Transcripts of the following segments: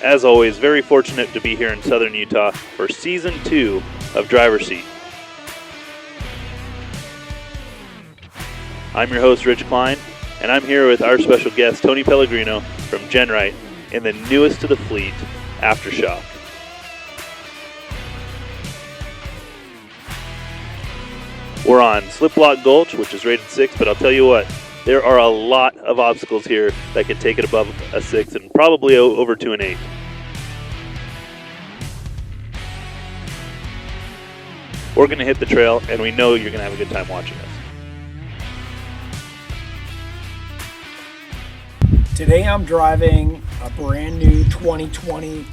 As always, very fortunate to be here in southern Utah for Season 2 of Driver's Seat. I'm your host, Rich Klein, and I'm here with our special guest, Tony Pellegrino from GenRight in the newest to the fleet, Aftershock. We're on Sliplock Gulch, which is rated 6, but I'll tell you what, there are a lot of obstacles here that can take it above a 6 and probably over to an 8. We're going to hit the trail, and we know you're going to have a good time watching us. Today I'm driving a brand new 2020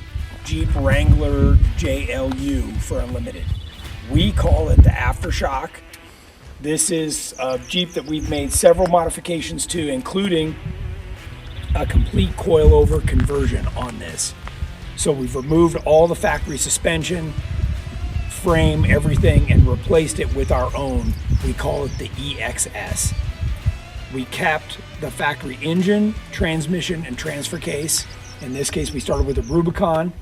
Jeep Wrangler JLU for Unlimited. We call it the Aftershock. This is a Jeep that we've made several modifications to, including a complete coilover conversion on this. So we've removed all the factory suspension, frame, everything, and replaced it with our own. We call it the EXS. We kept the factory engine, transmission, and transfer case. In this case, we started with a Rubicon.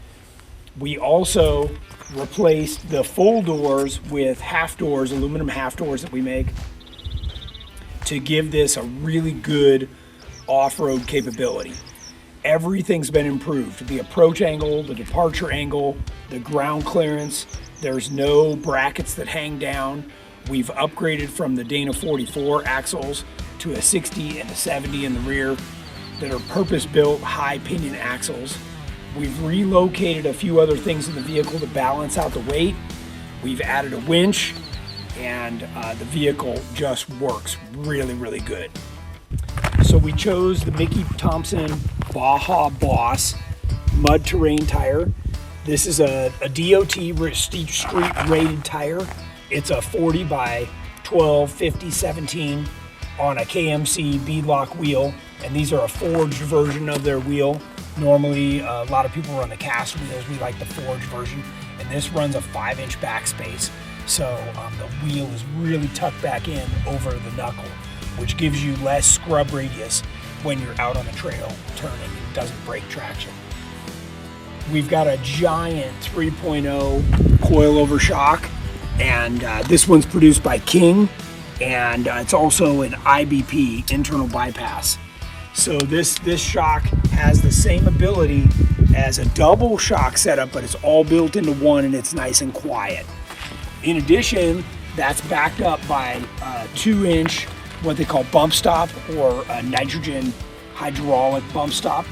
We also replaced the full doors with half doors, aluminum half doors that we make, to give this a really good off-road capability. Everything's been improved. The approach angle, the departure angle, the ground clearance. There's no brackets that hang down. We've upgraded from the Dana 44 axles to a 60 and a 70 in the rear that are purpose-built high pinion axles. We've relocated a few other things in the vehicle to balance out the weight. We've added a winch, and the vehicle just works really, really good. So we chose the Mickey Thompson Baja Boss mud terrain tire. This is a DOT Street rated tire. It's a 40 by 12, 50, 17 on a KMC beadlock wheel, and these are a forged version of their wheel. Normally, a lot of people run the cast wheels. We like the forged version, and this runs a 5-inch backspace. So the wheel is really tucked back in over the knuckle, which gives you less scrub radius when you're out on the trail turning. It doesn't break traction. We've got a giant 3.0 Coilover Shock, and this one's produced by King, and it's also an IBP, internal bypass. So this shock has the same ability as a double shock setup, but it's all built into one, and it's nice and quiet. In addition, that's backed up by a 2-inch, what they call bump stop, or a nitrogen hydraulic bump stop.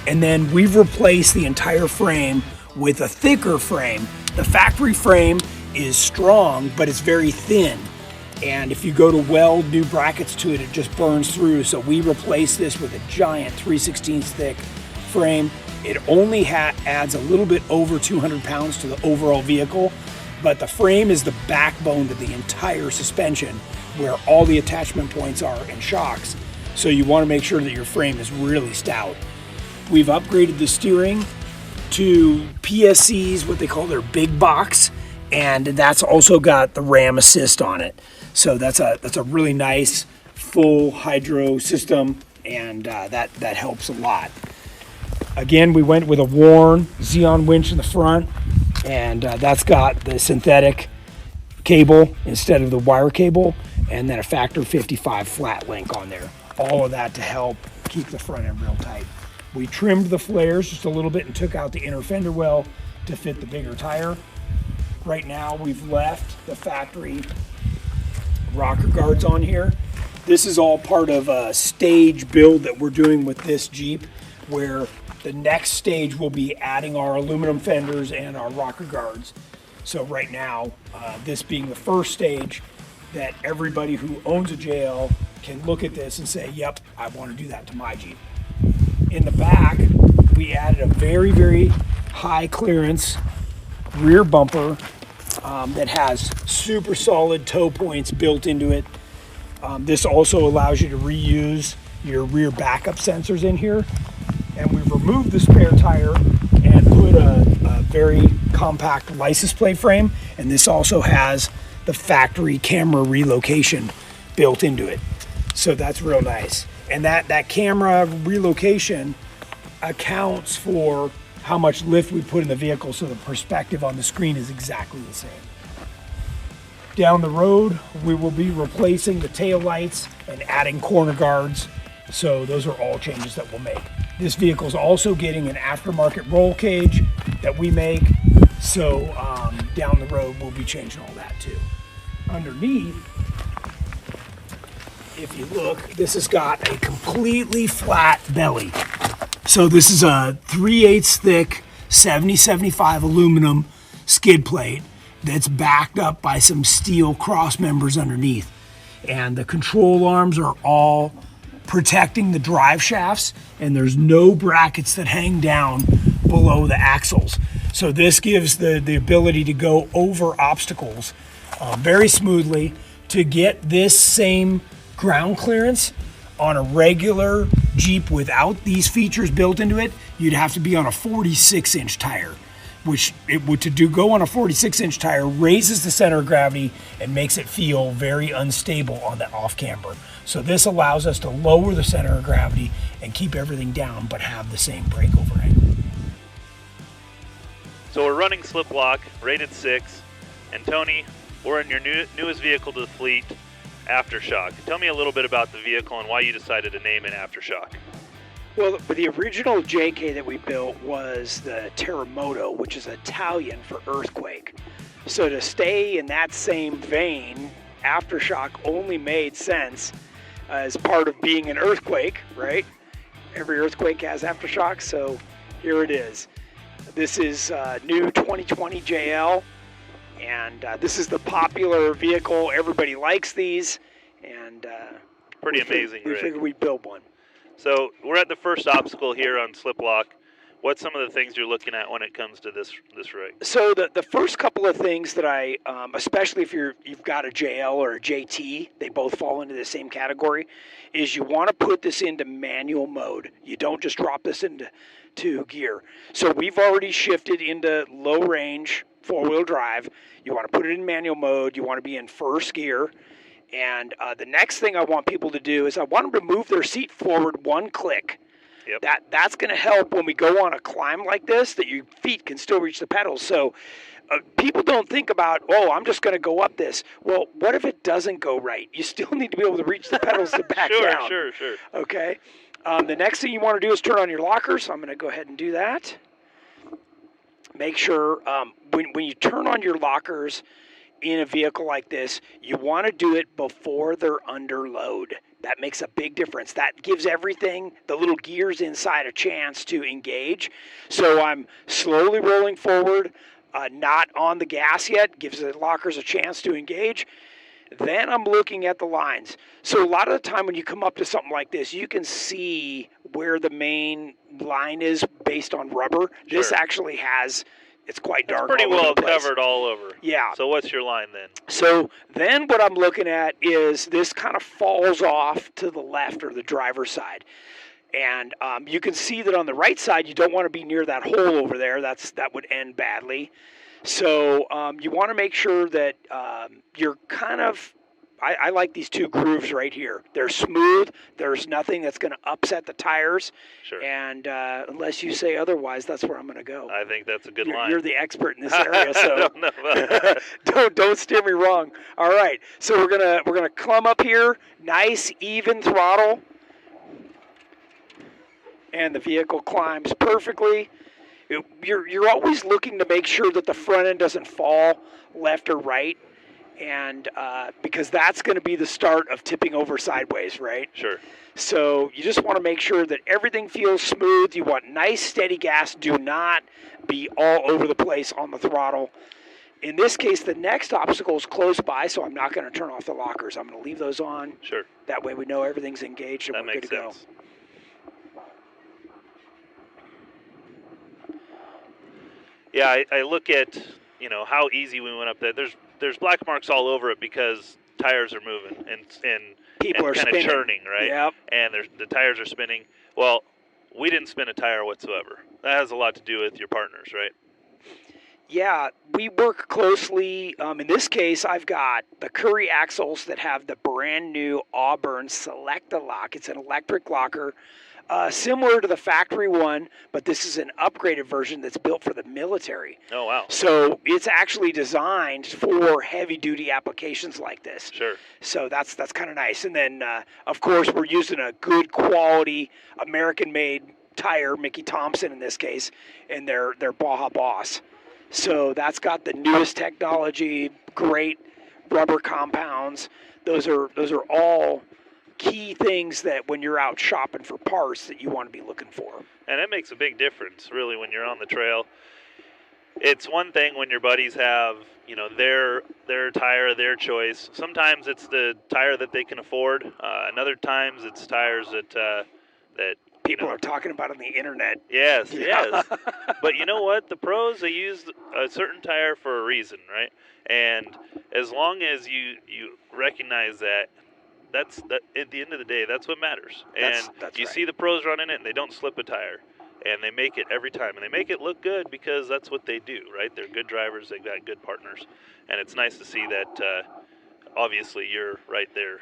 And then we've replaced the entire frame with a thicker frame. The factory frame is strong, but it's very thin. And if you go to weld new brackets to it, it just burns through. So we replaced this with a giant 3/16 thick frame. It only adds a little bit over 200 pounds to the overall vehicle, but the frame is the backbone to the entire suspension, where all the attachment points are and shocks. So you want to make sure that your frame is really stout. We've upgraded the steering to PSC's, what they call their big box, and that's also got the RAM assist on it. So that's a really nice full hydro system, and that helps a lot. Again, we went with a Warn Xeon winch in the front, and that's got the synthetic cable instead of the wire cable, and then a factor 55 flat link on there. All of that to help keep the front end real tight. We trimmed the flares just a little bit and took out the inner fender well to fit the bigger tire. Right now we've left the factory rocker guards on here. This is all part of a stage build that we're doing with this Jeep, where the next stage will be adding our aluminum fenders and our rocker guards. So right now, this being the first stage, that everybody who owns a JL can look at this and say, yep, I want to do that to my Jeep. In the back, we added a very, very high clearance rear bumper that has super solid toe points built into it. This also allows you to reuse your rear backup sensors in here. And we've removed the spare tire and put a very compact license plate frame. And this also has the factory camera relocation built into it. So that's real nice. And that camera relocation accounts for how much lift we put in the vehicle, so the perspective on the screen is exactly the same. Down the road, we will be replacing the tail lights and adding corner guards. So those are all changes that we'll make. This vehicle is also getting an aftermarket roll cage that we make. So down the road, we'll be changing all that too. Underneath, if you look, this has got a completely flat belly. So this is a 3/8 thick 70/75 aluminum skid plate that's backed up by some steel cross members underneath. And the control arms are all protecting the drive shafts, and there's no brackets that hang down below the axles. So this gives the ability to go over obstacles very smoothly. To get this same ground clearance on a regular Jeep without these features built into it, you'd have to be on a 46-inch tire, which go on a 46-inch tire raises the center of gravity and makes it feel very unstable on the off camber. So this allows us to lower the center of gravity and keep everything down, but have the same brake overhang. So we're running Sliplock, rated 6, and Tony, we're in your newest vehicle to the fleet, Aftershock. Tell me a little bit about the vehicle and why you decided to name it Aftershock. Well, the original JK that we built was the Terremoto, which is Italian for earthquake. So to stay in that same vein, Aftershock only made sense as part of being an earthquake, right? Every earthquake has Aftershock, so here it is. This is new 2020 JL, and this is the popular vehicle. Everybody likes these, and pretty amazing, we figured we'd build one. So we're at the first obstacle here on Sliplock. What's some of the things you're looking at when it comes to this rig? So the first couple of things that I, especially if you've got a JL or a JT, they both fall into the same category, is you want to put this into manual mode. You don't just drop this into gear. So we've already shifted into low range 4-wheel drive. You want to put it in manual mode. You want to be in first gear. And the next thing I want people to do is I want them to move their seat forward one click. Yep. That's going to help when we go on a climb like this, that your feet can still reach the pedals. So people don't think about, oh, I'm just going to go up this. Well, what if it doesn't go right? You still need to be able to reach the pedals to back down. Sure. Okay. The next thing you want to do is turn on your lockers. So I'm going to go ahead and do that. Make sure when you turn on your lockers in a vehicle like this, you want to do it before they're under load. That makes a big difference. That gives everything, the little gears inside, a chance to engage. So I'm slowly rolling forward, not on the gas yet, gives the lockers a chance to engage. Then I'm looking at the lines. So a lot of the time when you come up to something like this, you can see where the main line is based on rubber. Sure. This actually has, it's quite dark. It's pretty all over well the place. covered all over. Yeah. So what's your line then? So then what I'm looking at is this kind of falls off to the left, or the driver's side. And you can see that on the right side, you don't want to be near that hole over there. That would end badly. So you want to make sure that you're kind of, I like these two grooves right here. They're smooth. There's nothing that's going to upset the tires. Sure. And unless you say otherwise, that's where I'm going to go. I think that's a good line. You're the expert in this area, so I don't know about that. don't steer me wrong. All right, so we're gonna climb up here, nice even throttle, and the vehicle climbs perfectly. You're always looking to make sure that the front end doesn't fall left or right, and because that's going to be the start of tipping over sideways, right? Sure. So you just want to make sure that everything feels smooth. You want nice, steady gas. Do not be all over the place on the throttle. In this case, the next obstacle is close by, so I'm not going to turn off the lockers. I'm going to leave those on. Sure. That way we know everything's engaged and That we're good makes to go. sense. Yeah, I look at, how easy we went up there. There's black marks all over it because tires are moving and People are kind of spinning. churning, right? Yep. And the tires are spinning. Well, we didn't spin a tire whatsoever. That has a lot to do with your partners, right? Yeah, we work closely. In this case, I've got the Curry axles that have the brand new Auburn Select-A-Lock. It's an electric locker. Similar to the factory one, but this is an upgraded version that's built for the military. Oh, wow. So it's actually designed for heavy-duty applications like this. Sure. So that's kind of nice. And then, of course, we're using a good quality American-made tire, Mickey Thompson in this case, and their Baja Boss. So that's got the newest technology, great rubber compounds. Those are all key things that when you're out shopping for parts that you want to be looking for. And it makes a big difference, really, when you're on the trail. It's one thing when your buddies have, their tire, their choice. Sometimes it's the tire that they can afford. Another times it's tires that people are talking about on the internet. Yes, Yeah. yes. But you know what? The pros, they use a certain tire for a reason, right? And as long as you recognize that, that's at the end of the day, that's what matters. And that's you right. see the pros running it, and they don't slip a tire. And they make it every time. And they make it look good because that's what they do, right? They're good drivers. They've got good partners. And it's nice to see that, obviously, you're right there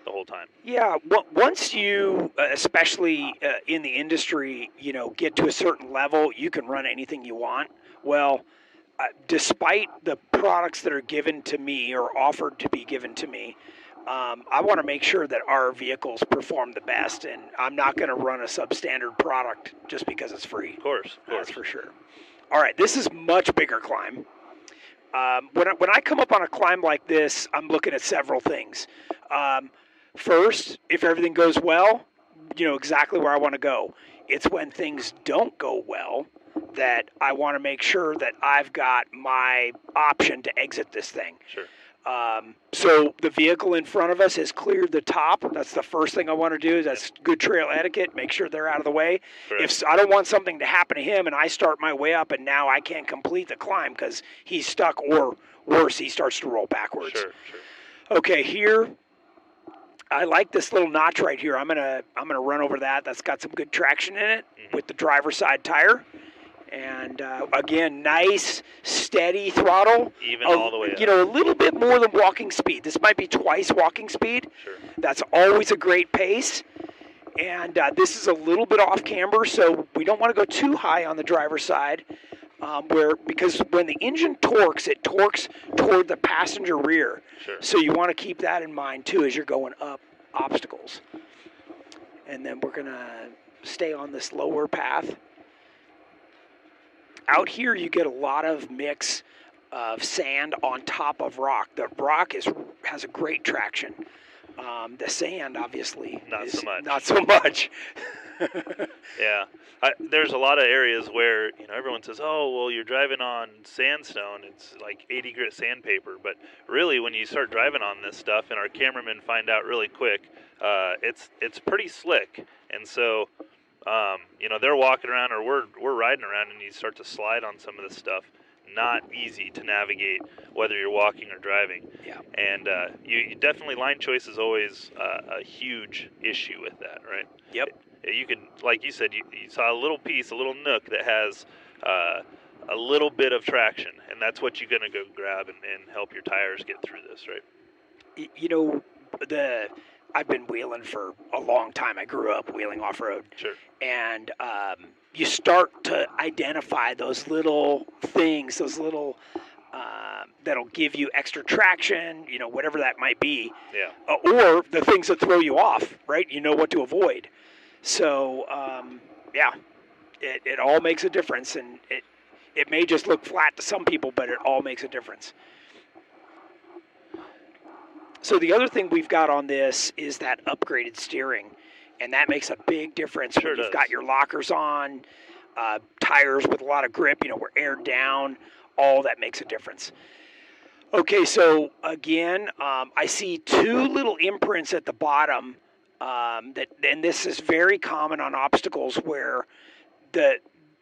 the whole time. Yeah, once you, especially in the industry, get to a certain level, you can run anything you want. Well, despite the products that are given to me or offered to be given to me, I want to make sure that our vehicles perform the best, and I'm not going to run a substandard product just because it's free. Of course. That's for sure. All right, this is much bigger climb. When I come up on a climb like this, I'm looking at several things. First, if everything goes well, you know exactly where I want to go. It's when things don't go well that I want to make sure that I've got my option to exit this thing. Sure. So the vehicle in front of us has cleared the top. That's the first thing I want to do. That's good trail etiquette. Make sure they're out of the way. Correct. If I don't want something to happen to him and I start my way up and now I can't complete the climb because he's stuck, or worse, he starts to roll backwards. Sure. Okay, here, I like this little notch right here. I'm gonna run over that. That's got some good traction in it with the driver's side tire. And again, nice, steady throttle. Even all the way up. You know, a little bit more than walking speed. This might be twice walking speed. Sure. That's always a great pace. And this is a little bit off camber, so we don't want to go too high on the driver's side. Because when the engine torques, it torques toward the passenger rear. Sure. So you want to keep that in mind too as you're going up obstacles. And then we're gonna stay on this lower path. Out here, you get a lot of mix of sand on top of rock. The rock has a great traction. The sand, obviously, Not so much. Not so much. Yeah. There's a lot of areas where, everyone says, oh, well, you're driving on sandstone. It's like 80 grit sandpaper. But really, when you start driving on this stuff, and our cameramen find out really quick, it's pretty slick. And so, they're walking around, or we're riding around, and you start to slide on some of this stuff. Not easy to navigate, whether you're walking or driving. Yeah. And you definitely, line choice is always a huge issue with that, right? Yep. You can, like you said, you saw a little piece, a little nook that has a little bit of traction, and that's what you're going to go grab and help your tires get through this, right? I've been wheeling for a long time. I grew up wheeling off road. Sure. And you start to identify those little things, those little that'll give you extra traction, whatever that might be. Yeah. Or the things that throw you off, right? You know what to avoid. So, it all makes a difference, and it may just look flat to some people, but it all makes a difference. So the other thing we've got on this is that upgraded steering, and that makes a big difference. Sure when you've does. got your lockers on, tires with a lot of grip, we're aired down, all that makes a difference. Okay, so again, I see two little imprints at the bottom, and this is very common on obstacles where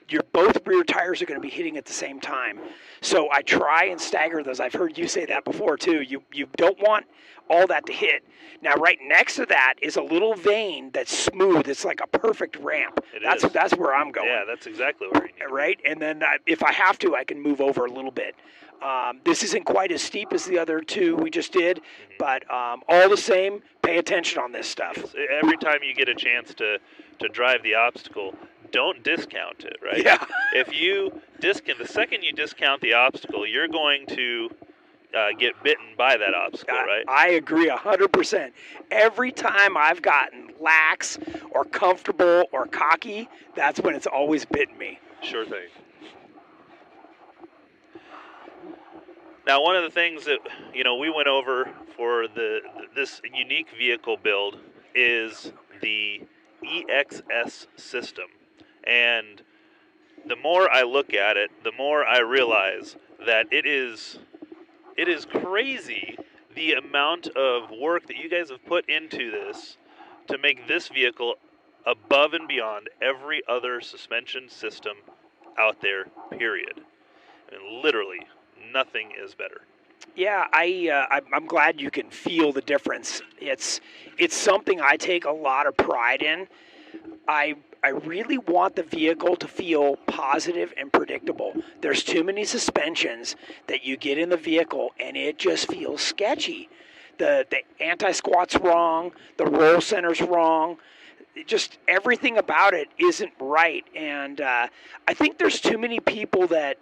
your both rear tires are going to be hitting at the same time. So I try and stagger those. I've heard you say that before too. You don't want all that to hit. Now right next to that is a little vein that's smooth. It's like a perfect ramp. That's where I'm going. Yeah, that's exactly where you need. Right? And then if I have to, I can move over a little bit. This isn't quite as steep as the other two we just did, but all the same, pay attention on this stuff. Yes. Every time you get a chance to to drive the obstacle, don't discount it, right? Yeah. If you the second you discount the obstacle, you're going to get bitten by that obstacle, right? I agree 100%. Every time I've gotten lax or comfortable or cocky, that's when it's always bitten me. Sure thing. Now, one of the things that we went over for this unique vehicle build is the EXS system, and the more I look at it, the more I realize that it is crazy the amount of work that you guys have put into this to make this vehicle above and beyond every other suspension system out there, period. And literally, nothing is better. Yeah, I'm glad you can feel the difference. It's something I take a lot of pride in. I really want the vehicle to feel positive and predictable. There's too many suspensions that you get in the vehicle, and it just feels sketchy. The anti-squat's wrong. The roll center's wrong. Just everything about it isn't right. And I think there's too many people that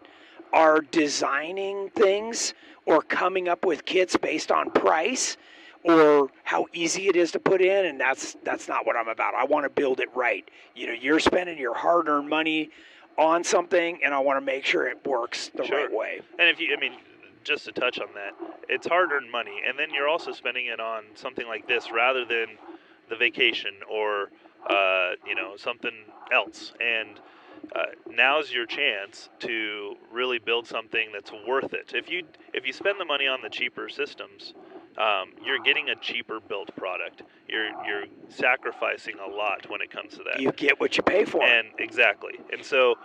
are designing things or coming up with kits based on price or how easy it is to put in, and that's not what I'm about. I want to build it right. You're spending your hard-earned money on something, and I want to make sure it works the right way. And just to touch on that, it's hard-earned money, and then you're also spending it on something like this rather than the vacation or something else. And now's your chance to really build something that's worth it. If you spend the money on the cheaper systems, you're getting a cheaper built product. You're sacrificing a lot when it comes to that. You get what you pay for. And exactly. And so,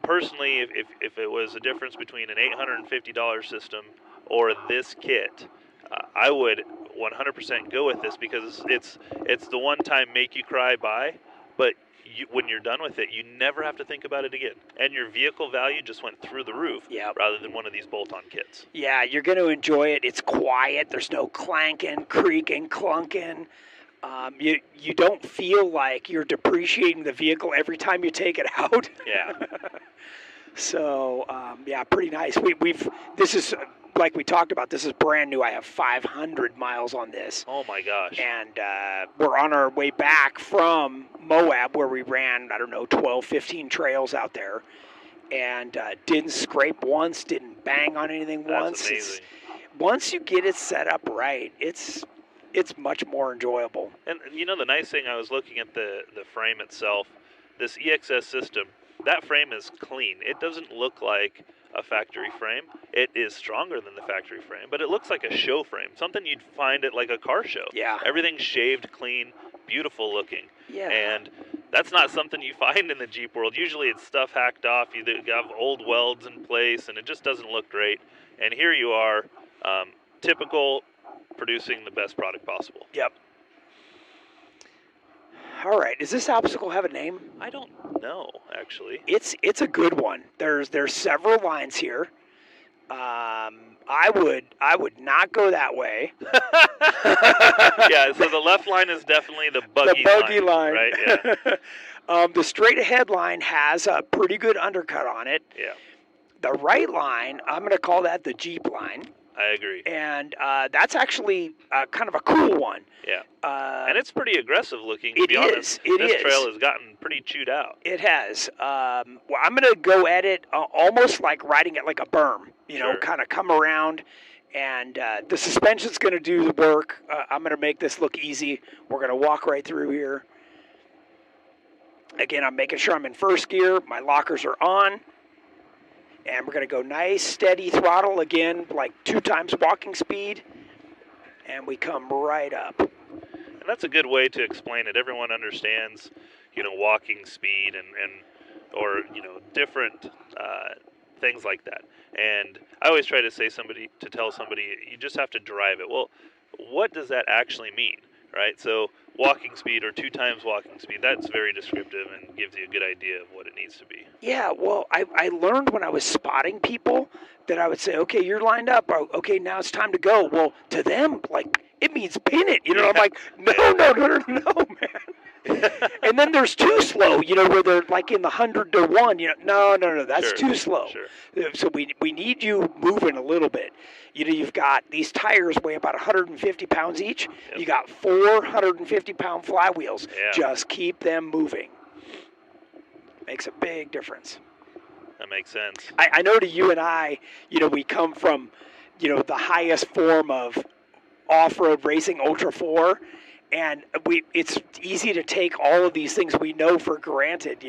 personally, if it was a difference between an $850 system or this kit, I would 100% go with this because it's the one-time make you cry buy, but when you're done with it, you never have to think about it again. And your vehicle value just went through the roof rather than one of these bolt-on kits. Yeah, you're going to enjoy it. It's quiet. There's no clanking, creaking, clunking. You don't feel like you're depreciating the vehicle every time you take it out. Yeah. So, pretty nice. This is, like we talked about, this is brand new. I have 500 miles on this. Oh, my gosh. And we're on our way back from Moab, where we ran, 12, 15 trails out there. And didn't scrape once, didn't bang on anything once. That's amazing. Once you get it set up right, it's much more enjoyable. And, the nice thing, I was looking at the frame itself, this EXS system, that frame is clean. It doesn't look like a factory frame. It is stronger than the factory frame, but it looks like a show frame, something you'd find at like a car show. Yeah. Everything's shaved, clean, beautiful looking. Yeah. And that's not something you find in the Jeep world. Usually it's stuff hacked off. You have old welds in place, and it just doesn't look great. And here you are, typical, producing the best product possible. Yep. All right. Does this obstacle have a name? I don't know, actually. It's a good one. There's several lines here. I would not go that way. Yeah, so the left line is definitely the buggy line. Right? Yeah. The straight ahead line has a pretty good undercut on it. Yeah. The right line, I'm going to call that the Jeep line. I agree. And that's actually kind of a cool one. Yeah. And it's pretty aggressive looking, to it be honest. It this is. trail has gotten pretty chewed out. It has. Well, I'm going to go at it almost like riding it like a berm. Sure. Kind of come around. And the suspension's going to do the work. I'm going to make this look easy. We're going to walk right through here. Again, I'm making sure I'm in first gear. My lockers are on. And we're going to go nice, steady throttle again, like 2 times walking speed. And we come right up. And that's a good way to explain it. Everyone understands, walking speed or different things like that. And I always try to tell somebody, you just have to drive it. Well, what does that actually mean, right? So walking speed or 2 times walking speed, that's very descriptive and gives you a good idea of what it needs to be. Yeah, well, I learned when I was spotting people that I would say, okay, you're lined up. Okay, now it's time to go. Well, to them, like, it means pin it. I'm like, no, man. And then there's too slow, where they're like in the 100 to 1. No, that's Sure, too slow. sure. So we need you moving a little bit. You've got these tires weigh about 150 pounds each. Yep. You got 450-pound flywheels. Yeah. Just keep them moving. Makes a big difference. That makes sense. I know to you and I, we come from, the highest form of off-road racing, Ultra 4, and it's easy to take all of these things we know for granted,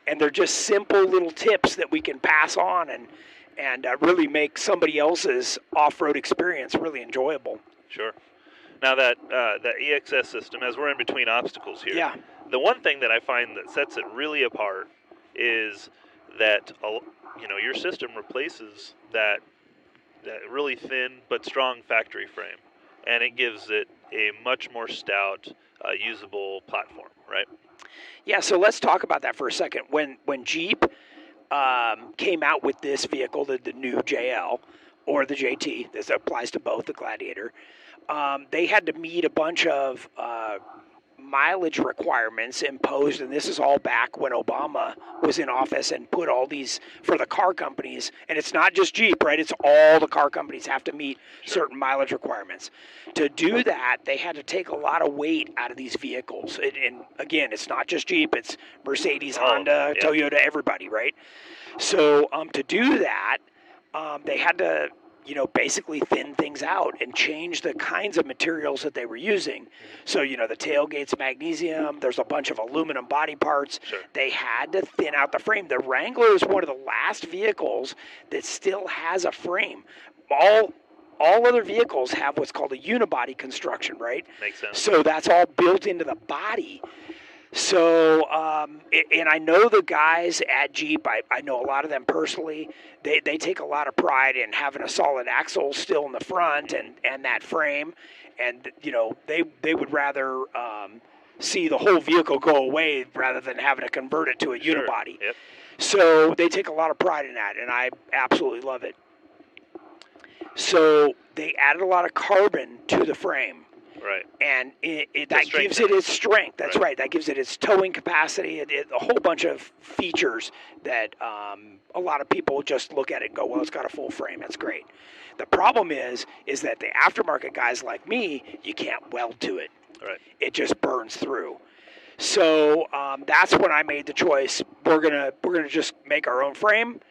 and they're just simple little tips that we can pass on and really make somebody else's off-road experience really enjoyable. Sure. Now that EXS system, as we're in between obstacles here, Yeah. the one thing that I find that sets it really apart is that your system replaces that really thin but strong factory frame, and it gives it a much more stout, usable platform, right? Yeah, so let's talk about that for a second. When Jeep came out with this vehicle, the new JL or the JT, this applies to both, the Gladiator, they had to meet a bunch of mileage requirements imposed, and this is all back when Obama was in office and put all these for the car companies. And it's not just Jeep, right? It's all the car companies have to meet certain mileage requirements. To do that, they had to take a lot of weight out of these vehicles. And again, it's not just Jeep, it's Mercedes, Honda, yeah. Toyota, everybody, right? So to do that, they had to basically thin things out and change the kinds of materials that they were using. So, the tailgate's magnesium, there's a bunch of aluminum body parts. Sure. They had to thin out the frame. The Wrangler is one of the last vehicles that still has a frame. All other vehicles have what's called a unibody construction, right? Makes sense. So that's all built into the body. So, and I know the guys at Jeep, I know a lot of them personally, they take a lot of pride in having a solid axle still in the front and that frame. And, they would rather see the whole vehicle go away rather than having to convert it to a unibody. Yep. So they take a lot of pride in that, and I absolutely love it. So they added a lot of carbon to the frame. Right. And that gives it its strength. That's right. That gives it its towing capacity. A whole bunch of features that a lot of people just look at it and go, well, it's got a full frame. That's great. The problem is that the aftermarket guys like me, you can't weld to it. Right. It just burns through. So that's when I made the choice. We're gonna just make our own frame,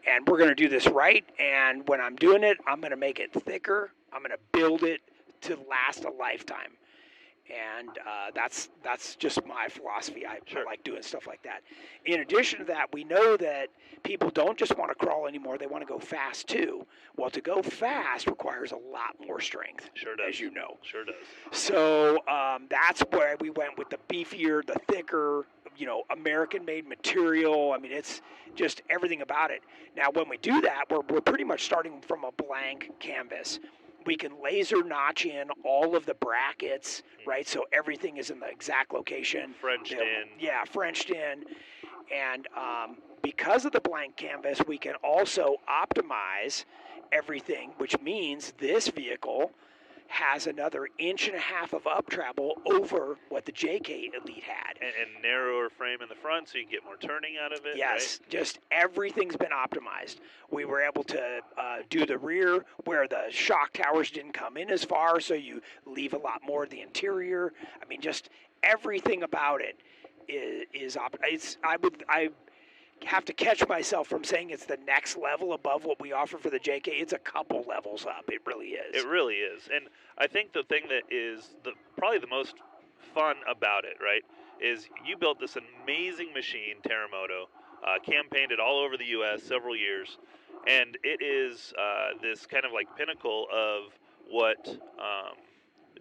and we're gonna do this right. And when I'm doing it, I'm gonna make it thicker. I'm gonna build it to last a lifetime, and that's just my philosophy. I like doing stuff like that. In addition to that, we know that people don't just want to crawl anymore; they want to go fast too. Well, to go fast requires a lot more strength, Sure does. as you know. Sure does. So that's where we went with the beefier, the thicker, American-made material. I mean, it's just everything about it. Now, when we do that, we're pretty much starting from a blank canvas. We can laser notch in all of the brackets, right? So everything is in the exact location. Frenched in. Yeah, Frenched in. And because of the blank canvas, we can also optimize everything, which means this vehicle has another 1.5 inches of up travel over what the JK Elite had. And narrower frame in the front so you get more turning out of it. Yes, right? Just everything's been optimized. We were able to do the rear where the shock towers didn't come in as far, so you leave a lot more of the interior. I mean, just everything about it is I have to catch myself from saying it's the next level above what we offer for the JK. It's a couple levels up. It really is. It really is. And I think the thing that is probably the most fun about it, right, is you built this amazing machine, Terremoto, campaigned it all over the U.S. several years, and it is this kind of like pinnacle of what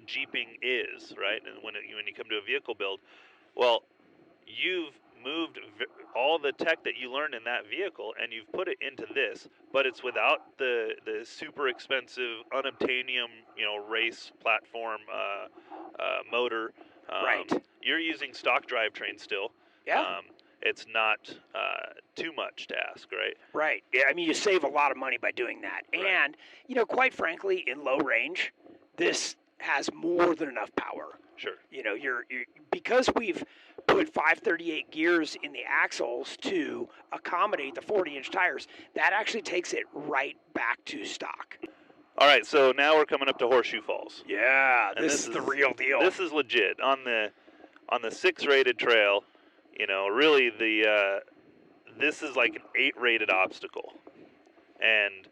Jeeping is, right? And when you come to a vehicle build, well, you've moved all the tech that you learned in that vehicle and you've put it into this, but it's without the super expensive unobtainium, race platform motor. Right. You're using stock drivetrain still. Yeah. It's not too much to ask, right? Right. Yeah, I mean, you save a lot of money by doing that. Right. And, quite frankly, in low range, this has more than enough power. Sure. You know, because we've put 538 gears in the axles to accommodate the 40-inch tires, that actually takes it right back to stock. All right, so now we're coming up to Horseshoe Falls. Yeah, this is the real deal. This is legit. On the 6-rated trail, you know, really this is like an 8-rated obstacle. And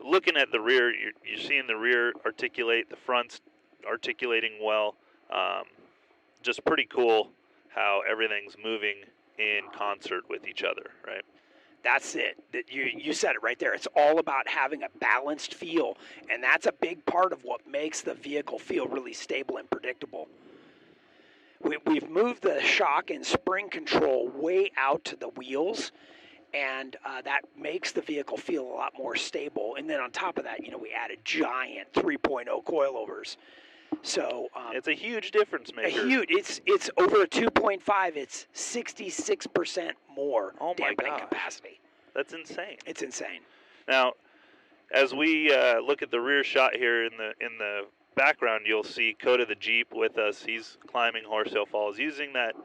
looking at the rear, you're seeing the rear articulate, the front's articulating well. Just pretty cool how everything's moving in concert with each other, right? That's it. You said it right there. It's all about having a balanced feel, and that's a big part of what makes the vehicle feel really stable and predictable. We've moved the shock and spring control way out to the wheels, and that makes the vehicle feel a lot more stable. And then on top of that, you know, we added giant 3.0 coilovers. So it's a huge difference maker. It's over a 2.5. It's 66% more dampening capacity. That's insane. It's insane. Now, as we look at the rear shot here in the background, you'll see Coda the Jeep with us. He's climbing Horseshoe Falls using that,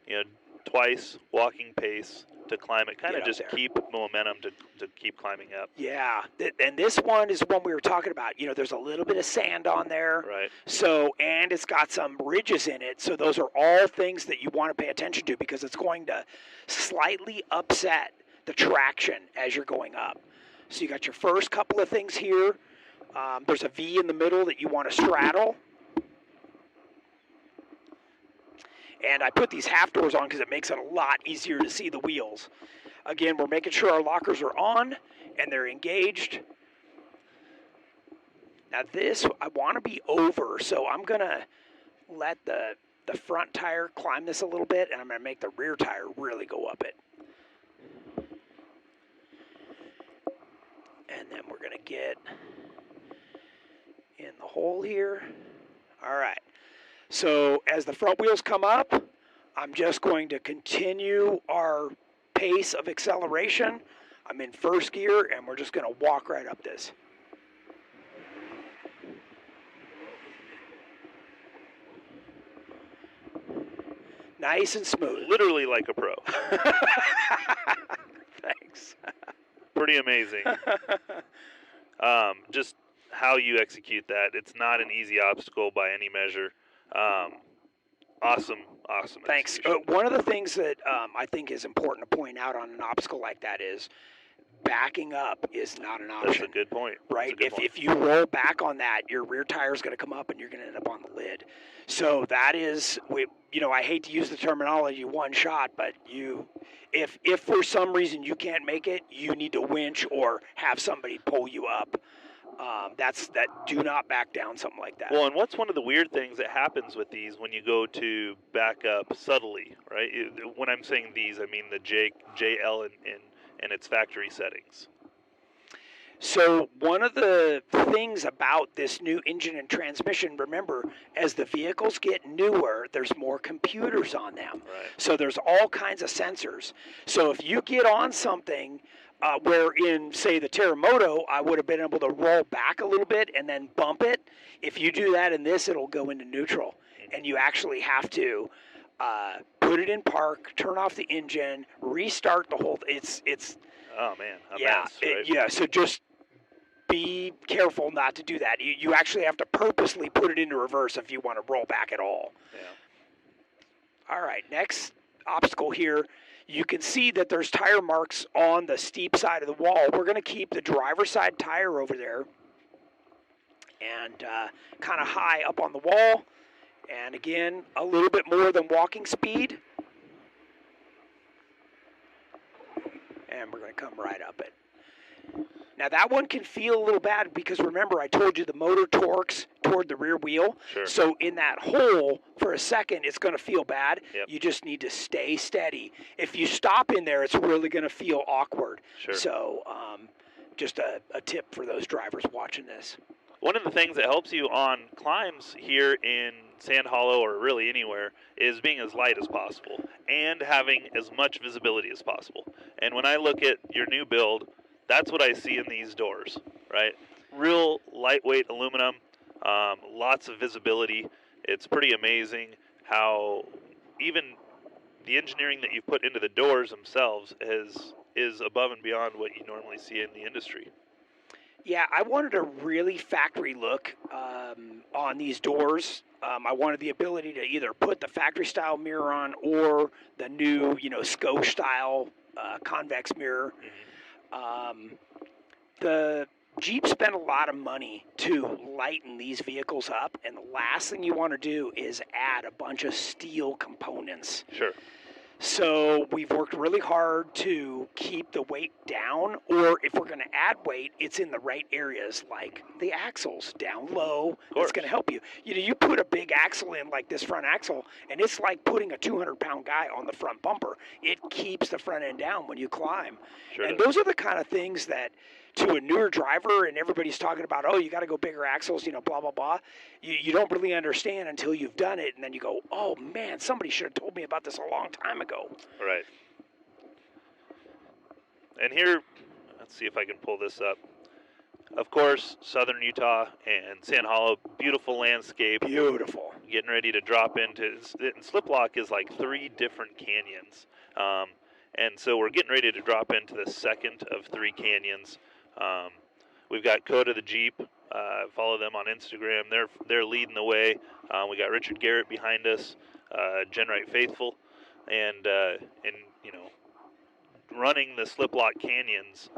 you know, twice walking pace to climb it, kind of just keep momentum to keep climbing up. Yeah, and this one is one we were talking about. You know, there's a little bit of sand on there. Right. So, and it's got some ridges in it. So those are all things that you want to pay attention to because it's going to slightly upset the traction as you're going up. So you got your first couple of things here. There's a V in the middle that you want to straddle. And I put these half doors on because it makes it a lot easier to see the wheels. Again, we're making sure our lockers are on and they're engaged. Now this, I want to be over, so I'm going to let the front tire climb this a little bit, and I'm going to make the rear tire really go up it. And then we're going to get in the hole here. All right. So as the front wheels come up, I'm just going to continue our pace of acceleration. I'm in first gear, and we're just going to walk right up this. Nice and smooth. Literally like a pro. Thanks. Pretty amazing. Just how you execute that. It's not an easy obstacle by any measure. Awesome. Thanks. One of the things that I think is important to point out on an obstacle like that is backing up is not an option. That's a good point. Right? If you roll back on that, your rear tire is going to come up and you're going to end up on the lid. So that is, I hate to use the terminology one shot, but if for some reason you can't make it, you need to winch or have somebody pull you up. Do not back down, something like that. Well, and what's one of the weird things that happens with these when you go to back up subtly, right? When I'm saying these, I mean the JL in its factory settings. So one of the things about this new engine and transmission, remember, as the vehicles get newer, there's more computers on them. Right. So there's all kinds of sensors. So if you get on something where in, say, the Terremoto, I would have been able to roll back a little bit and then bump it. If you do that in this, it'll go into neutral. And you actually have to put it in park, turn off the engine, restart the whole thing. It's oh, man. Right? So just be careful not to do that. You actually have to purposely put it into reverse if you want to roll back at all. Yeah. All right, next obstacle here. You can see that there's tire marks on the steep side of the wall. We're going to keep the driver's side tire over there and kind of high up on the wall. And again, a little bit more than walking speed. And we're going to come right up it. Now that one can feel a little bad because remember I told you the motor torques toward the rear wheel. Sure. So in that hole for a second it's going to feel bad. Yep. You just need to stay steady. If you stop in there it's really going to feel awkward. Sure. So just a tip for those drivers watching this. One of the things that helps you on climbs here in Sand Hollow or really anywhere is being as light as possible and having as much visibility as possible. And when I look at your new build, that's what I see in these doors, right? Real lightweight aluminum, lots of visibility, it's pretty amazing how even the engineering that you've put into the doors themselves is above and beyond what you normally see in the industry. Yeah, I wanted a really factory look on these doors. I wanted the ability to either put the factory style mirror on or the new, SCO style convex mirror. The Jeep spent a lot of money to lighten these vehicles up, and the last thing you want to do is add a bunch of steel components. Sure. So we've worked really hard to keep the weight down, or if we're going to add weight, it's in the right areas, like the axles down low. It's going to help you. You put a big axle in, like this front axle, and it's like putting a 200-pound guy on the front bumper. It keeps the front end down when you climb. Sure and does. those are the kind of things that, to a newer driver, and everybody's talking about, oh, you got to go bigger axles, blah, blah, blah. You don't really understand until you've done it, and then you go, oh, man, somebody should have told me about this a long time ago. Right. And here, let's see if I can pull this up. Of course, southern Utah and Sand Hollow, beautiful landscape. Beautiful. Getting ready to drop into, and Sliplock is like 3 different canyons. And so we're getting ready to drop into the second of 3 canyons. We've got Co-Dawg the Jeep. Follow them on Instagram. They're leading the way. We got Richard Garrett behind us, GenRight Faithful, and running the Sliplock canyons.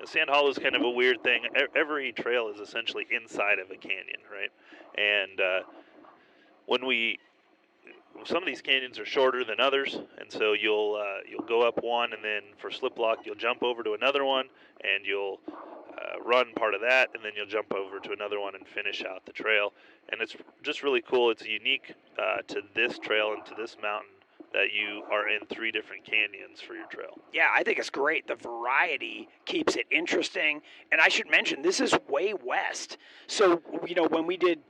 Sand Hollow is kind of a weird thing. Every trail is essentially inside of a canyon, right? And some of these canyons are shorter than others, and so you'll go up one, and then for Sliplock you'll jump over to another one, and you'll run part of that, and then you'll jump over to another one and finish out the trail. And it's just really cool. It's unique to this trail and to this mountain that you are in 3 different canyons for your trail. Yeah, I think it's great. The variety keeps it interesting. And I should mention, this is way west. So, when we did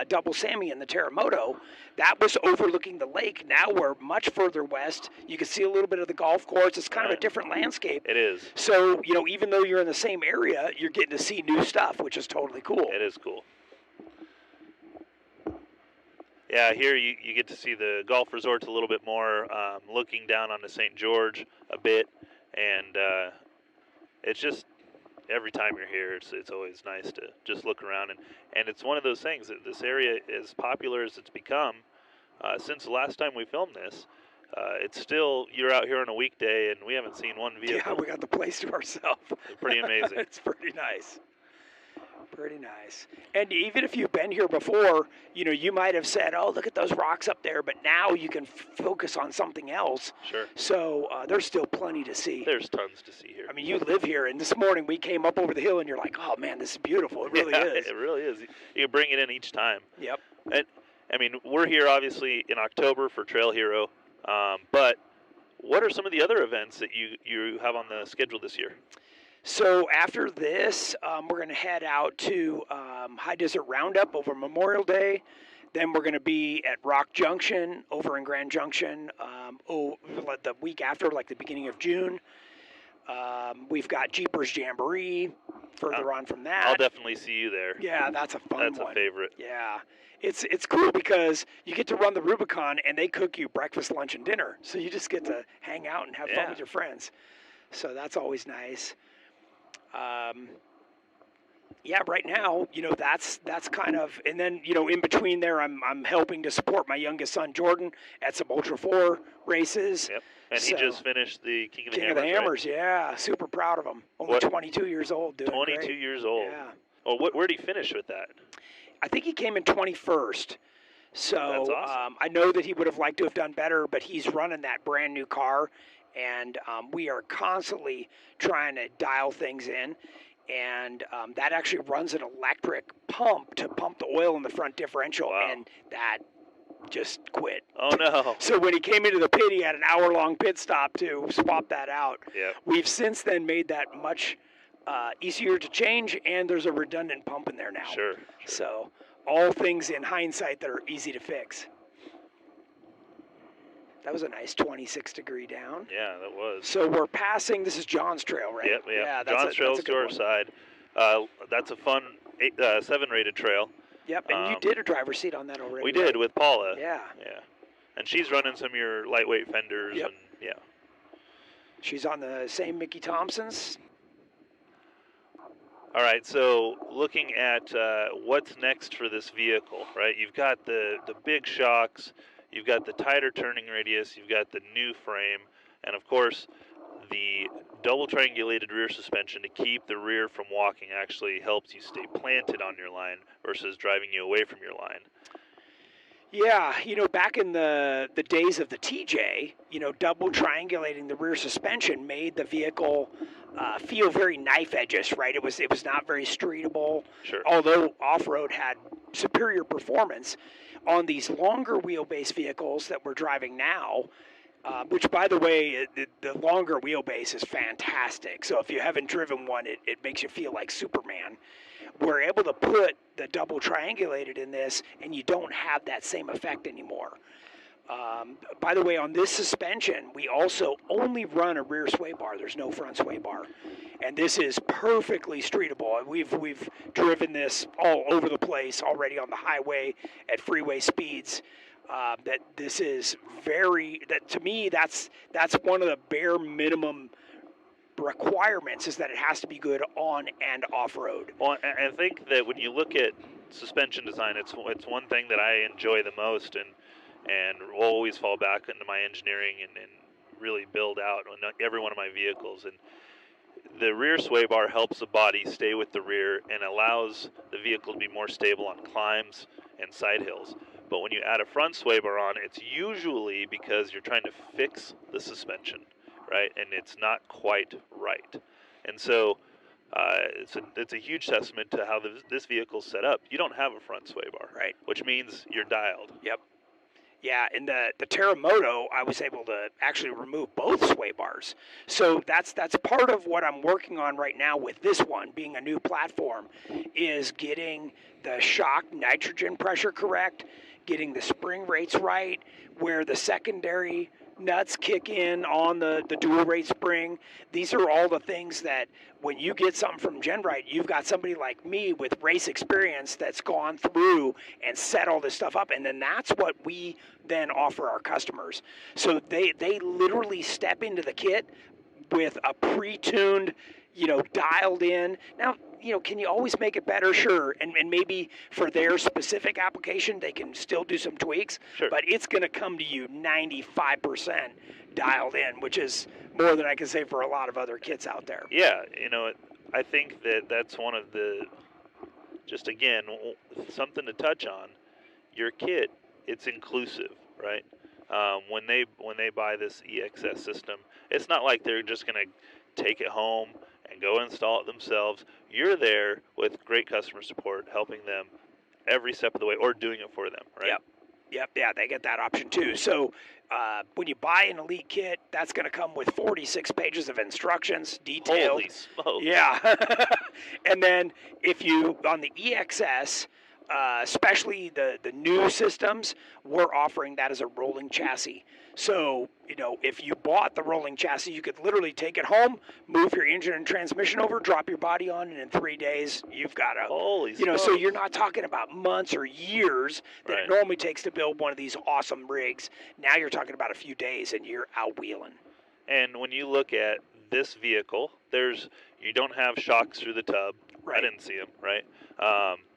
Double Sammy in the Terremoto, that was overlooking the lake. Now we're much further west. You can see a little bit of the golf course. It's kind of a different landscape. It is. So, even though you're in the same area, you're getting to see new stuff, which is totally cool. It is cool. Yeah, here you get to see the golf resorts a little bit more, looking down onto St. George a bit, and it's just, every time you're here, it's always nice to just look around, and it's one of those things that this area, as popular as it's become, since the last time we filmed this, it's still, you're out here on a weekday, and we haven't seen one vehicle. Yeah, we got the place to ourselves. It's pretty amazing. It's pretty nice. Pretty nice. And even if you've been here before, you might have said, oh, look at those rocks up there, but now you can focus on something else. Sure. So there's still plenty to see. There's tons to see here. I mean, you live here, and this morning we came up over the hill, and you're like, oh, man, this is beautiful. It really is. It really is. You bring it in each time. Yep. And, I mean, we're here, obviously, in October for Trail Hero, but what are some of the other events that you have on the schedule this year? So after this, we're going to head out to High Desert Roundup over Memorial Day. Then we're going to be at Rock Junction over in Grand Junction the week after, like the beginning of June. We've got Jeepers Jamboree further on from that. I'll definitely see you there. Yeah, that's a fun one. That's a favorite. Yeah. It's cool because you get to run the Rubicon, and they cook you breakfast, lunch, and dinner. So you just get to hang out and have fun with your friends. So that's always nice. Right now, that's kind of, and then, in between there, I'm helping to support my youngest son, Jordan, at some Ultra 4 races. Yep. And he just finished the King of the Hammers. King of the Hammers, right? Yeah. Super proud of him. Only 22 years old, doing 22 great. years old. Yeah. Oh, where did he finish with that? I think he came in 21st. So that's awesome. I know that he would have liked to have done better, but he's running that brand new car, and we are constantly trying to dial things in. And that actually runs an electric pump to pump the oil in the front differential, and that just quit. Oh, no. So when he came into the pit, he had an hour-long pit stop to swap that out. Yep. We've since then made that much easier to change, and there's a redundant pump in there now. Sure. So all things in hindsight that are easy to fix. That was a nice 26-degree down. Yeah, that was. So we're passing, this is John's Trail, right? Yep. John's Trail's to our side. That's a fun 7-rated trail. Yep, and you did a driver's seat on that already. We did with Paula. Yeah. Yeah. And she's running some of your lightweight fenders. Yep. And yeah. She's on the same Mickey Thompsons. All right, so looking at what's next for this vehicle, right? You've got the big shocks, you've got the tighter turning radius, you've got the new frame, and of course, the double triangulated rear suspension to keep the rear from walking actually helps you stay planted on your line versus driving you away from your line. Yeah, back in the days of the TJ, double triangulating the rear suspension made the vehicle feel very knife edges, right? It was not very streetable. Sure. Although off-road had superior performance on these longer wheelbase vehicles that we're driving now. Which, by the way, the longer wheelbase is fantastic. So if you haven't driven one, it makes you feel like Superman. We're able to put the double triangulated in this, and you don't have that same effect anymore. By the way, on this suspension, we also only run a rear sway bar. There's no front sway bar. And this is perfectly streetable. We've driven this all over the place already on the highway at freeway speeds. That this is to me, that's one of the bare minimum requirements, is that it has to be good on and off-road. Well, I think that when you look at suspension design, it's one thing that I enjoy the most, and will always fall back into my engineering and really build out on every one of my vehicles. And the rear sway bar helps the body stay with the rear and allows the vehicle to be more stable on climbs and side hills. But when you add a front sway bar on, it's usually because you're trying to fix the suspension, right? And it's not quite right. And so it's a huge testament to how this vehicle's set up. You don't have a front sway bar, right? Which means you're dialed. Yep. Yeah, in the Terremoto, I was able to actually remove both sway bars. So that's part of what I'm working on right now with this one, being a new platform, is getting the shock nitrogen pressure correct, getting the spring rates right, where the secondary nuts kick in on the dual rate spring. These are all the things that when you get something from GenRight, you've got somebody like me with race experience that's gone through and set all this stuff up. And then that's what we then offer our customers. So they literally step into the kit with a pre-tuned, dialed in. Now, can you always make it better? Sure. And maybe for their specific application, they can still do some tweaks. Sure. But it's going to come to you 95% dialed in, which is more than I can say for a lot of other kits out there. Yeah, I think that's one of the, just again, something to touch on. Your kit, it's inclusive, right? When they buy this EXS system, it's not like they're just going to take it home and go install it themselves. You're there with great customer support, helping them every step of the way, or doing it for them, right? Yep. Yeah, they get that option too. So when you buy an Elite kit, that's going to come with 46 pages of instructions, detailed. Holy smokes. Yeah. And then if you, on the EXS, especially the new systems, we're offering that as a rolling chassis. So, if you bought the rolling chassis, you could literally take it home, move your engine and transmission over, drop your body on, and in 3 days, you've got a, Holy so you're not talking about months or years that Right. it normally takes to build one of these awesome rigs. Now you're talking about a few days, and you're out wheeling. And when you look at this vehicle, you don't have shocks through the tub. Right. I didn't see them, right?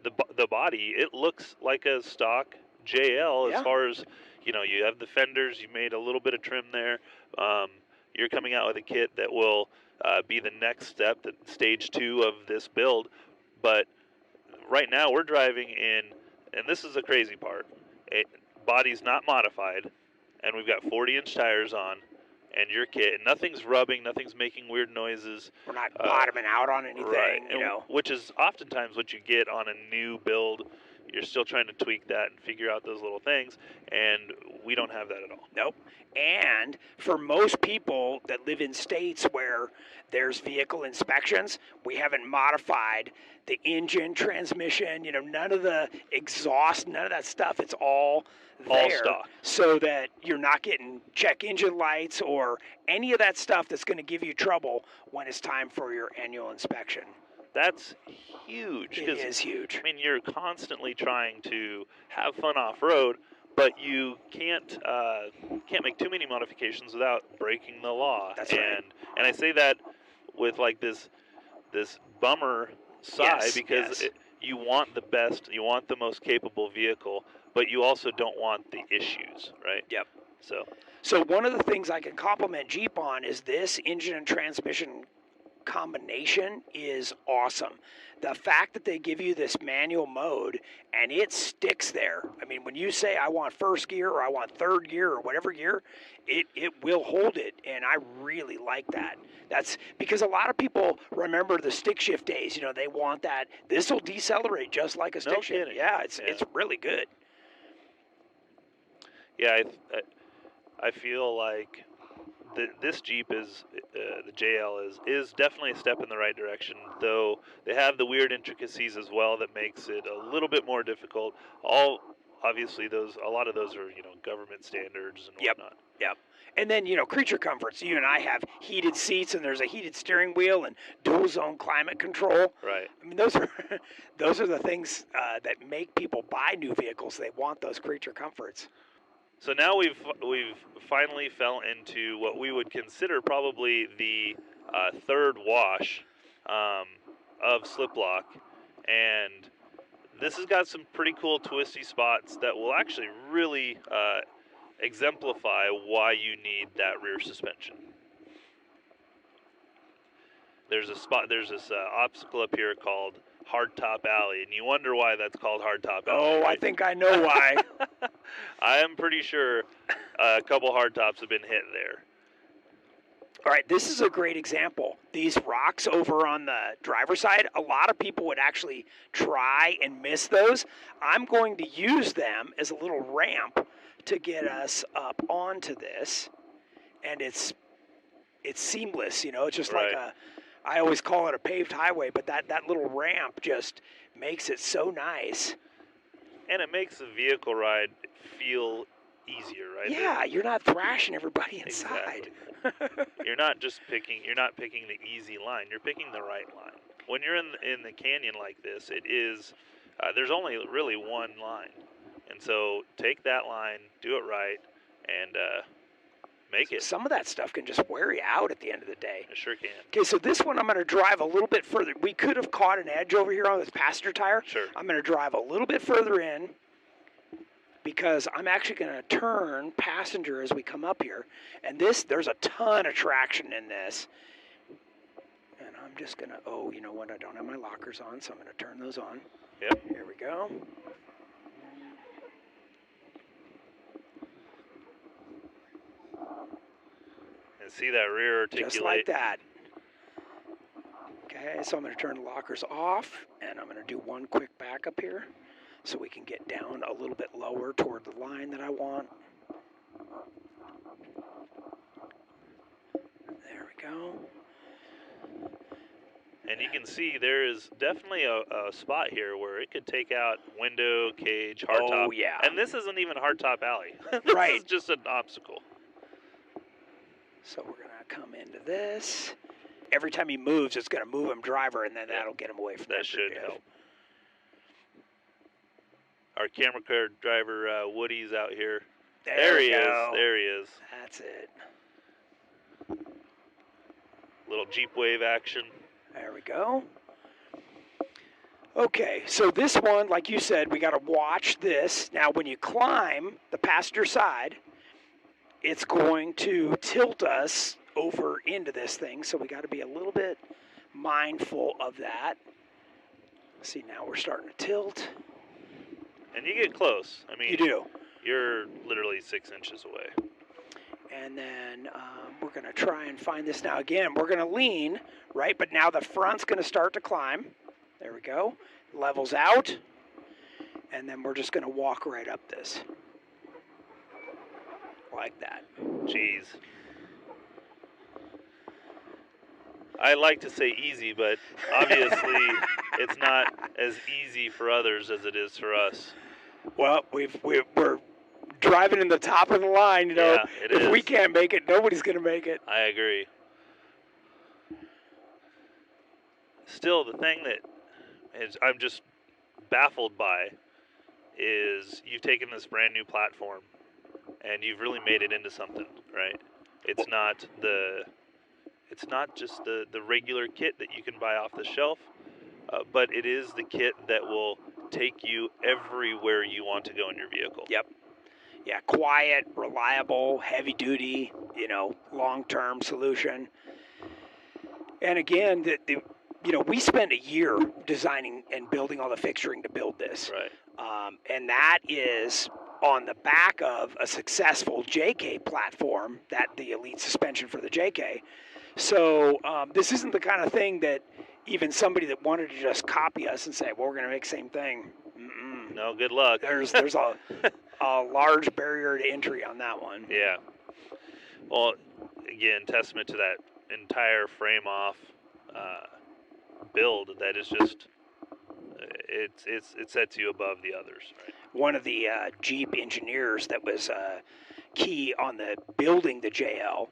The body, it looks like a stock JL as far as, you have the fenders, you made a little bit of trim there. You're coming out with a kit that will be the next step, the stage 2 of this build. But right now we're driving in, and this is the crazy part, body's not modified, and we've got 40-inch tires on, and your kit, and nothing's rubbing, nothing's making weird noises. We're not bottoming out on anything, Right. Which is oftentimes what you get on a new build. You're still trying to tweak that and figure out those little things, and we don't have that at all. Nope. And for most people that live in states where there's vehicle inspections, we haven't modified the engine, transmission, none of the exhaust, none of that stuff. It's all there, stock. so that you're not getting check engine lights or any of that stuff that's going to give you trouble when it's time for your annual inspection. That's huge. It is huge. I mean, you're constantly trying to have fun off-road, but you can't make too many modifications without breaking the law. That's right. And I say that with like this bummer sigh, because you want the best, you want the most capable vehicle, but you also don't want the issues, right? Yep. So one of the things I can compliment Jeep on is this engine and transmission combination is awesome. The fact that they give you this manual mode and it sticks there. I mean, when you say I want first gear or I want third gear or whatever gear, it will hold it, and I really like that. That's because a lot of people remember the stick shift days. You know, they want that. This will decelerate just like a stick shift. Yeah, it's really good. Yeah, I feel like this Jeep is the JL is definitely a step in the right direction. Though they have the weird intricacies as well that makes it a little bit more difficult. Obviously a lot of those are government standards and whatnot. Yep. And then creature comforts. You and I have heated seats, and there's a heated steering wheel and dual zone climate control. Right. I mean, those are the things that make people buy new vehicles. They want those creature comforts. So now we've finally fell into what we would consider probably the third wash of Sliplock, and this has got some pretty cool twisty spots that will actually really exemplify why you need that rear suspension. There's this obstacle up here called Hardtop Alley, and you wonder why that's called Hardtop Alley. Oh, right? I think I know why. I am pretty sure a couple hardtops have been hit there. All right, this is a great example. These rocks over on the driver's side, a lot of people would actually try and miss those. I'm going to use them as a little ramp to get us up onto this, and it's seamless. It's just right. I always call it a paved highway, but that little ramp just makes it so nice. And it makes the vehicle ride feel easier, right? Yeah, you're not thrashing everybody inside. Exactly. You're not picking the easy line. You're picking the right line. When you're in the canyon like this, it is there's only really one line, and so take that line, do it right, and make it. Some of that stuff can just wear you out at the end of the day. It sure can. Okay, so this one I'm going to drive a little bit further. We could have caught an edge over here on this passenger tire. Sure. I'm going to drive a little bit further in because I'm actually going to turn passenger as we come up here. And there's a ton of traction in this. And I'm just going to, you know what? I don't have my lockers on, so I'm going to turn those on. Yep. Here we go. And see that rear articulate. Just like that. Okay, so I'm going to turn the lockers off, and I'm going to do one quick backup here so we can get down a little bit lower toward the line that I want. There we go. And you can see there is definitely a spot here where it could take out window, cage, hardtop. Oh, yeah. And this isn't even Hardtop Alley. Right. This is just an obstacle. So we're going to come into this. Every time he moves, it's going to move him driver, and then that'll get him away from that. Should help. Our camera car driver, Woody's out here. There he is. There he is. That's it. Little Jeep wave action. There we go. Okay, so this one, like you said, we got to watch this. Now, when you climb the passenger side, it's going to tilt us over into this thing, so we got to be a little bit mindful of that. See, now we're starting to tilt. And you get close. I mean, you do. You're literally 6 inches away. And then we're going to try and find this. Now, again, we're going to lean, right? But now the front's going to start to climb. There we go. Levels out. And then we're just going to walk right up this. Like that. Jeez. I like to say easy, but obviously it's not as easy for others as it is for us. Well, we're driving in the top of the line, you know. Yeah, if we can't make it, nobody's going to make it. I agree. still, the thing that I'm just baffled by is you've taken this brand new platform and you've really made it into something, right? It's not just the regular kit that you can buy off the shelf, but it is the kit that will take you everywhere you want to go in your vehicle. Yep. Yeah, quiet, reliable, heavy duty, long-term solution. And again, we spent a year designing and building all the fixturing to build this. Right. And that is on the back of a successful JK platform, the elite suspension for the JK. So this isn't the kind of thing that even somebody that wanted to just copy us and say, well, we're going to make the same thing. Mm-mm. No, good luck. There's a large barrier to entry on that one. Yeah. Well, again, testament to that entire frame-off build that is just it sets you above the others. Right? One of the Jeep engineers that was key on the building the JL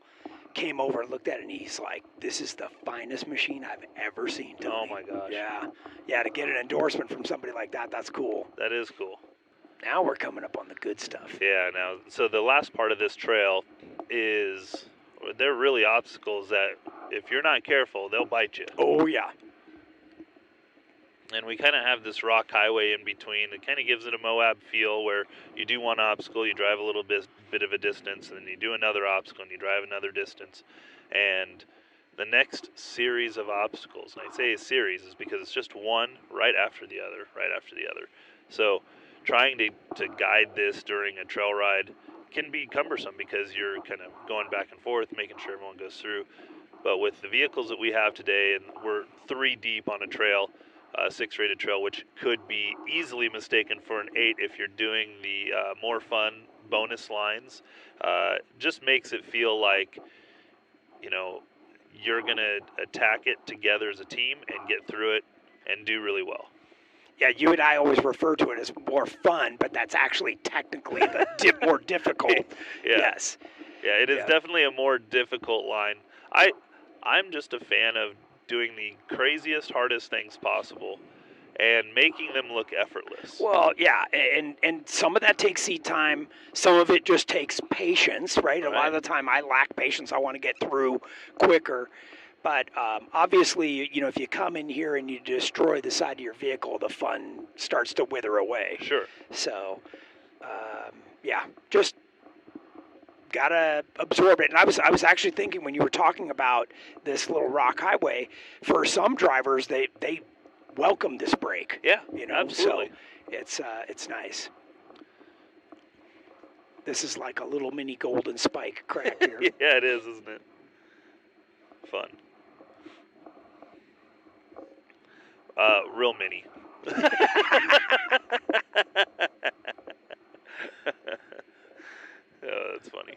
came over and looked at it, and he's like, "This is the finest machine I've ever seen, Tony." Oh my gosh! Yeah. To get an endorsement from somebody like that's cool. That is cool. Now we're coming up on the good stuff. Yeah. Now, so the last part of this trail is they're really obstacles that if you're not careful, they'll bite you. Oh yeah. And we kind of have this rock highway in between. It kind of gives it a Moab feel where you do one obstacle, you drive a little bit of a distance, and then you do another obstacle and you drive another distance. And the next series of obstacles, and I say a series is because it's just one right after the other, right after the other. So trying to guide this during a trail ride can be cumbersome because you're kind of going back and forth, making sure everyone goes through. But with the vehicles that we have today, and we're 3 deep on a trail, 6-rated trail, which could be easily mistaken for an 8 if you're doing the more fun bonus lines, just makes it feel like, you're going to attack it together as a team and get through it and do really well. Yeah, you and I always refer to it as more fun, but that's actually technically the more difficult. Yeah. Yes. Yeah, it is definitely a more difficult line. I'm just a fan of doing the craziest, hardest things possible and making them look effortless. Well, yeah, and some of that takes seat time. Some of it just takes patience, right? A lot of the time I lack patience. I want to get through quicker. But obviously, if you come in here and you destroy the side of your vehicle, the fun starts to wither away. Sure. So, just gotta absorb it. And I was actually thinking when you were talking about this little rock highway, for some drivers they welcome this break. Yeah, absolutely. So it's nice. This is like a little mini golden spike crack here. Yeah, it is, isn't it? Fun. Real mini. Oh, that's funny.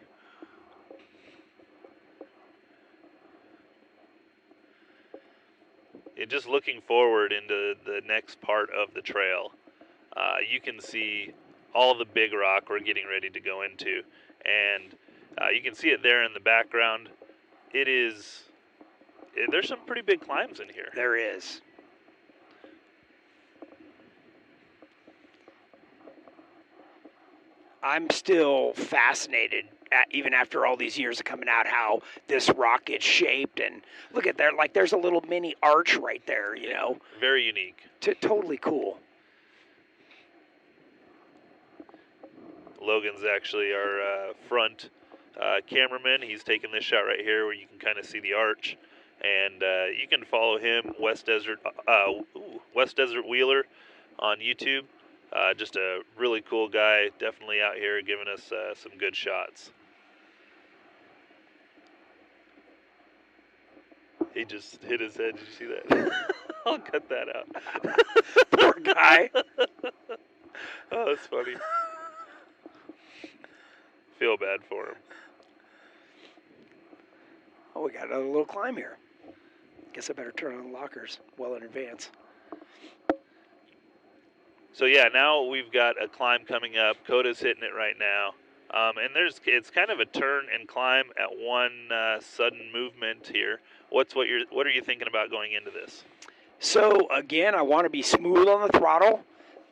Just looking forward into the next part of the trail, you can see all the big rock we're getting ready to go into, and you can see it there in the background. There's some pretty big climbs in here. There is. I'm still fascinated, even after all these years of coming out, how this rock gets shaped. And look at there, like there's a little mini arch right there, Very unique. Totally cool. Logan's actually our front cameraman. He's taking this shot right here where you can kind of see the arch. And you can follow him, West Desert Wheeler on YouTube. Just a really cool guy, definitely out here giving us some good shots. He just hit his head. Did you see that? I'll cut that out. Poor guy. Oh, that's funny. Feel bad for him. Oh, we got another little climb here. Guess I better turn on the lockers well in advance. So yeah, now we've got a climb coming up. Coda's hitting it right now, and it's kind of a turn and climb at one sudden movement here. What are you thinking about going into this? So again, I want to be smooth on the throttle.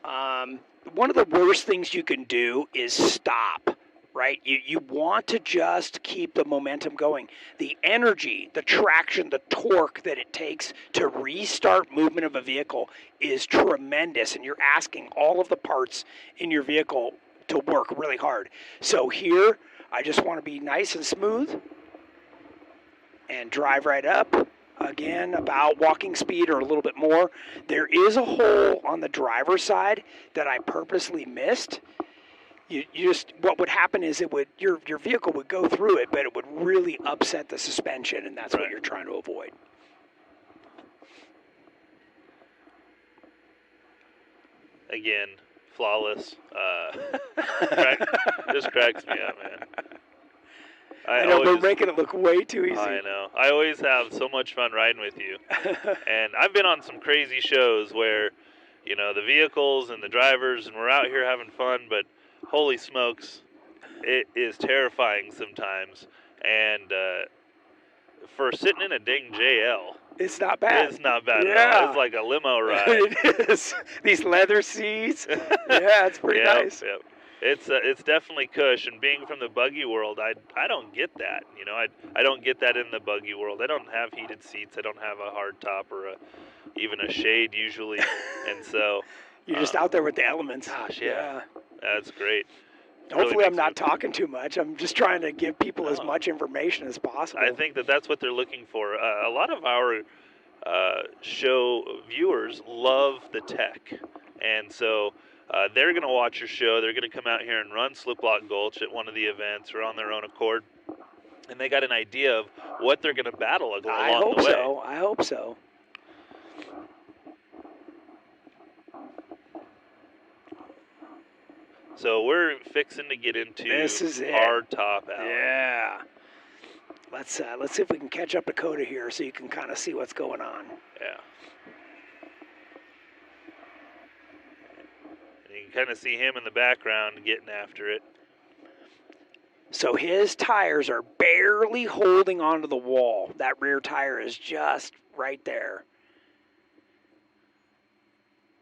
One of the worst things you can do is stop, right? You want to just keep the momentum going. The energy, the traction, the torque that it takes to restart movement of a vehicle is tremendous, and you're asking all of the parts in your vehicle to work really hard. So here, I just want to be nice and smooth and drive right up. Again, about walking speed or a little bit more. There is a hole on the driver's side that I purposely missed. You just, what would happen is your vehicle would go through it, but it would really upset the suspension, and that's what you're trying to avoid. Again, flawless. Just cracks me up, man. I know, we're making it look way too easy. I know. I always have so much fun riding with you. And I've been on some crazy shows where, you know, the vehicles and the drivers, and we're out here having fun, but holy smokes, it is terrifying sometimes. And for sitting in a dang JL, it's not bad. It's not bad at all. It's like a limo ride. It is. These leather seats. Yeah, it's pretty nice. Yep. It's definitely cush, and being from the buggy world, I don't get that. You know, I don't get that in the buggy world. I don't have heated seats. I don't have a hard top or even a shade usually, and so you're just out there with the elements. Gosh, yeah. That's great. Hopefully, really I'm not talking too much. I'm just trying to give people as much information as possible. I think that's what they're looking for. A lot of our show viewers love the tech, and so. They're going to watch your show. They're going to come out here and run Sliplock Gulch at one of the events or on their own accord. And they got an idea of what they're going to battle along the way. I hope so. So we're fixing to get into hard top alley. Yeah. Let's see if we can catch up to Coda here so you can kind of see what's going on. Yeah. You can kind of see him in the background getting after it. So his tires are barely holding onto the wall. That rear tire is just right there.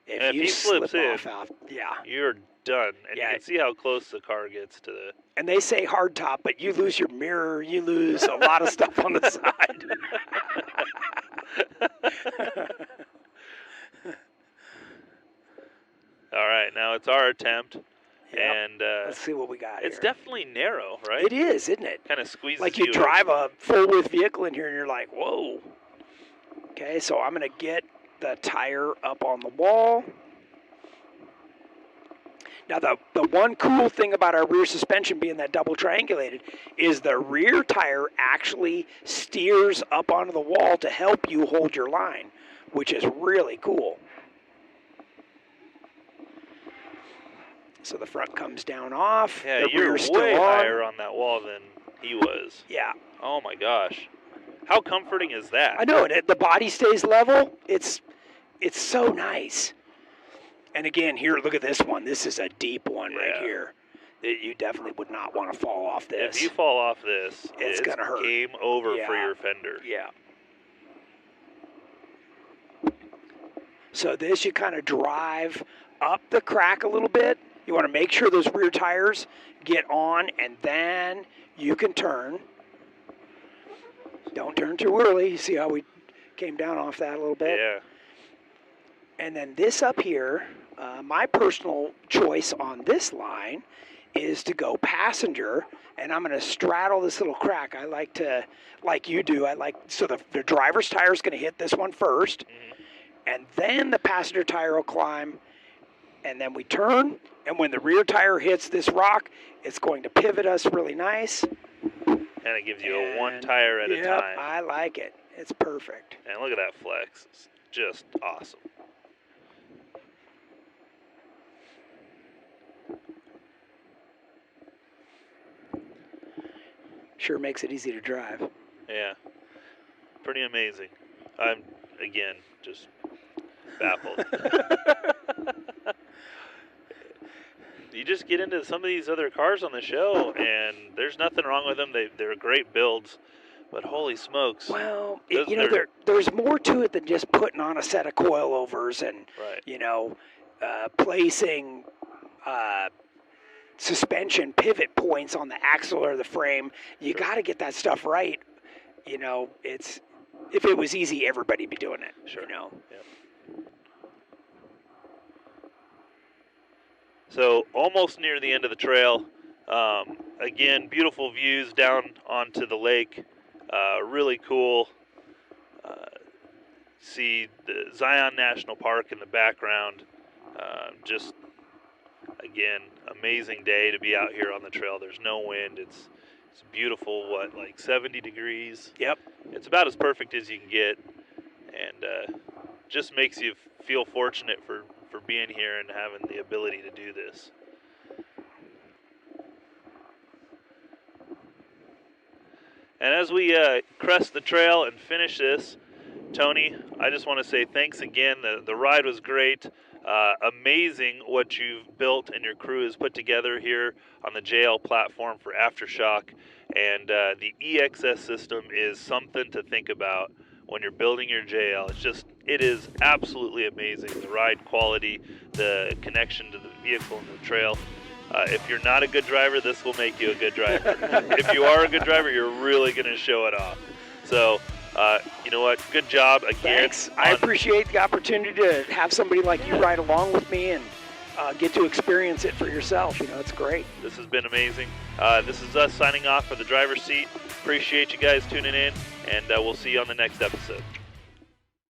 If he slips in, yeah, you're done. And you can see how close the car gets to the... And they say hard top, but you lose your mirror, you lose a lot of stuff on the side. All right, now it's our attempt, and let's see what we got. It's definitely narrow, right? It is, isn't it? Kind of squeezes like you drive a full-width vehicle in here, and you're like, whoa. Okay, so I'm going to get the tire up on the wall. Now, the one cool thing about our rear suspension being that double triangulated is the rear tire actually steers up onto the wall to help you hold your line, which is really cool. So the front comes down off. Yeah, the you're rear's way still higher on that wall than he was. Yeah. Oh my gosh, how comforting is that? I know, and the body stays level. It's so nice. And again, here, look at this one. This is a deep one right here. You definitely would not want to fall off this. If you fall off this, it's gonna hurt. Game over for your fender. Yeah. So this, you kind of drive up the crack a little bit. You want to make sure those rear tires get on, and then you can turn. Don't turn too early. See how we came down off that a little bit? Yeah. And then this up here, my personal choice on this line is to go passenger, and I'm going to straddle this little crack. I like to, like you do, so the driver's tire is going to hit this one first, and then the passenger tire will climb, and then we turn, and when the rear tire hits this rock, it's going to pivot us really nice. And it gives you a one tire at a time. I like it. It's perfect. And look at that flex. It's just awesome. Sure makes it easy to drive. Yeah. Pretty amazing. I'm, again, just baffled. You just get into some of these other cars on the show, and there's nothing wrong with them. They're great builds, But holy smokes. Well, Those- there's more to it than just putting on a set of coilovers and, Right. placing suspension pivot points on the axle or the frame. You got to get that stuff right. If it was easy, everybody'd be doing it. Sure. Yep. So almost near the end of the trail. Again, beautiful views down onto the lake. Really cool. See the Zion National Park in the background. Just, again, amazing day to be out here on the trail. There's no wind. It's beautiful, like 70 degrees. Yep. It's about as perfect as you can get. And just makes you feel fortunate for being here and having the ability to do this. And as we crest the trail and finish this, Tony, I just want to say thanks again. The ride was great. Amazing what you've built and your crew has put together here on the JL platform for Aftershock. And the EXS system is something to think about when you're building your JL. It is absolutely amazing. The ride quality, the connection to the vehicle and the trail. If you're not a good driver, this will make you a good driver. If you are a good driver, you're really going to show it off. So, you know what? Good job again. Thanks. I appreciate the opportunity to have somebody like you ride along with me and get to experience it for yourself. It's great. This has been amazing. This is us signing off for the driver's seat. Appreciate you guys tuning in, and we'll see you on the next episode.